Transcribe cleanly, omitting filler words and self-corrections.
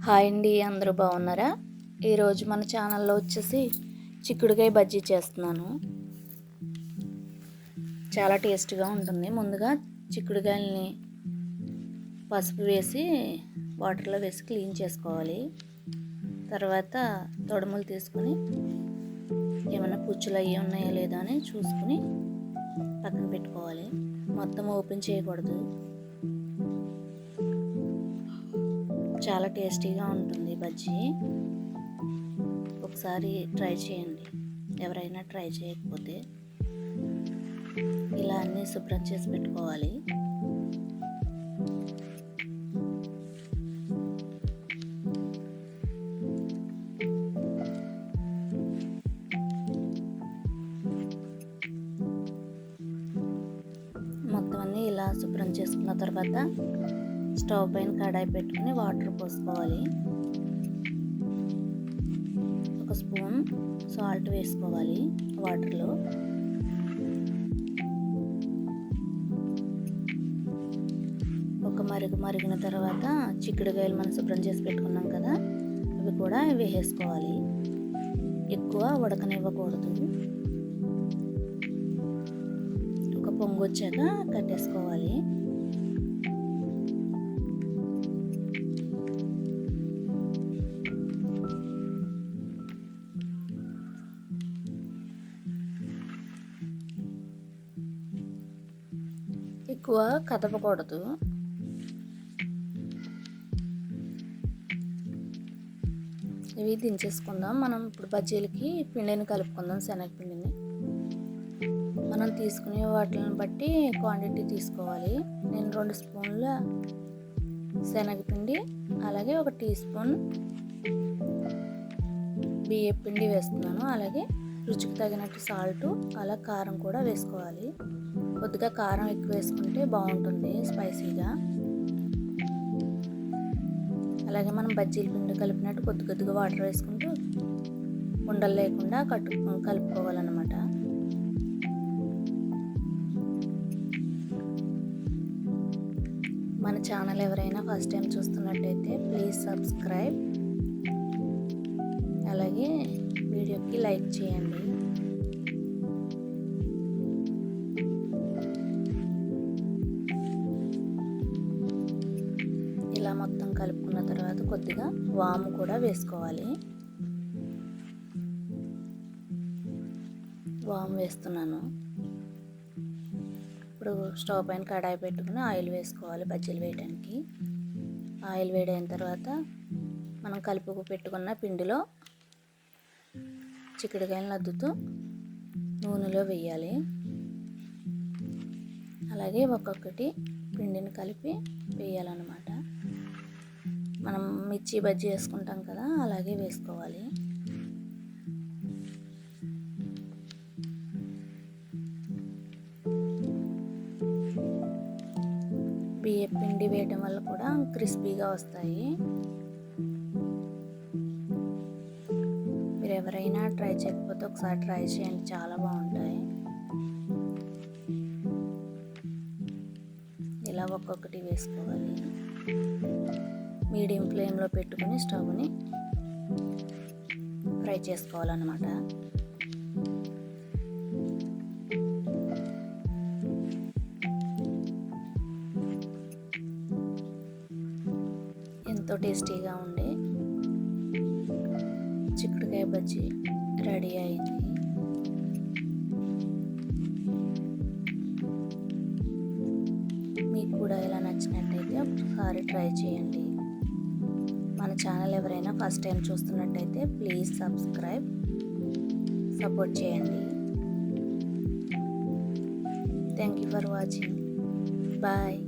Hi అండి, అందరూ బాగున్నారా? ఈరోజు మన ఛానల్లో వచ్చేసి చిక్కుడుకాయ బజ్జీ చేస్తున్నాను. చాలా టేస్ట్గా ఉంటుంది. ముందుగా చిక్కుడుకాయలని పసుపు వేసి వాటర్లో వేసి క్లీన్ చేసుకోవాలి. తర్వాత తొడుములు తీసుకుని ఏమైనా పుచ్చులు అయ్యి ఉన్నాయా లేదా అని చూసుకుని పక్కన పెట్టుకోవాలి. మొత్తం ఓపెన్ చేయకూడదు. చాలా టేస్టీగా ఉంటుంది బజ్జీ. ఒకసారి ట్రై చేయండి, ఎవరైనా ట్రై చేయకపోతే. ఇలా అన్నీ శుభ్రం చేసి పెట్టుకోవాలి. మొత్తం అన్నీ ఇలా శుభ్రం చేసుకున్న తర్వాత స్టవ్ పైన కడాయి పెట్టుకుని వాటర్ పోసుకోవాలి. ఒక స్పూన్ సాల్ట్ వేసుకోవాలి వాటర్లో. ఒక మరిగిన తర్వాత చిక్కుడుకాయలు మనం శుభ్రం చేసి పెట్టుకున్నాం కదా, అవి కూడా వేసేసుకోవాలి. ఎక్కువ ఉడకనివ్వకూడదు. ఒక పొంగు వచ్చాక కట్టేసుకోవాలి. ఎక్కువ కదపకూడదు. ఇవి దించేసుకుందాం. మనం ఇప్పుడు బజ్జీలకి పిండిని కలుపుకుందాం. శనగపిండిని మనం తీసుకునే వాటిని బట్టి క్వాంటిటీ తీసుకోవాలి. నేను 2 స్పూన్ల శనగపిండి, అలాగే 1 టీ స్పూన్ బియ్యం పిండి వేస్తున్నాను. అలాగే రుచికి తగినట్టు సాల్ట్, అలా కారం కూడా వేసుకోవాలి. కొద్దిగా కారం ఎక్కువ వేసుకుంటే బాగుంటుంది, స్పైసీగా. అలాగే మనం బజ్జీల పిండి కలిపినట్టు కొద్దిగా వాటర్ వేసుకుంటూ ఉండలు లేకుండా కలుపుకోవాలన్నమాట. మన ఛానల్ ఎవరైనా ఫస్ట్ టైం చూస్తున్నట్టయితే ప్లీజ్ సబ్స్క్రైబ్, అలాగే వీడియోకి లైక్ చేయండి. ఇలా మొత్తం కలుపుకున్న తర్వాత కొద్దిగా వాము కూడా వేసుకోవాలి. వాము వేస్తున్నాను. ఇప్పుడు స్టవ్ పైన కడాయి పెట్టుకుని ఆయిల్ వేసుకోవాలి బజ్జీలు వేయడానికి. ఆయిల్ వేడైన తర్వాత మనం కలుపుకు పెట్టుకున్న పిండిలో చిక్కుడుకాయలను అద్దుతూ నూనెలో వేయాలి. అలాగే ఒక్కొక్కటి పిండిని కలిపి వేయాలన్నమాట. మనం మిర్చి బజ్జీ వేసుకుంటాం కదా, అలాగే వేసుకోవాలి. బియ్యం పిండి వేయటం వల్ల కూడా క్రిస్పీగా వస్తాయి. మీరు ఎవరైనా ట్రై చేయకపోతే ఒకసారి ట్రై చేయండి, చాలా బాగుంటాయి. ఇలా ఒక్కొక్కటి వేసుకోవాలి. మీడియం ఫ్లేమ్లో పెట్టుకుని స్టవ్ని ఫ్రై చేసుకోవాలన్నమాట. ఎంతో టేస్టీగా ఉండే చిక్కుడుకాయ బజ్జీ రెడీ అయింది. మీకు కూడా ఇలా నచ్చినట్టయితే ఒకసారి ట్రై చేయండి. మన ఛానల్ ఎవరైనా ఫస్ట్ టైం చూస్తున్నట్టయితే ప్లీజ్ సబ్స్క్రైబ్, సపోర్ట్ చేయండి. Thank you for watching. Bye.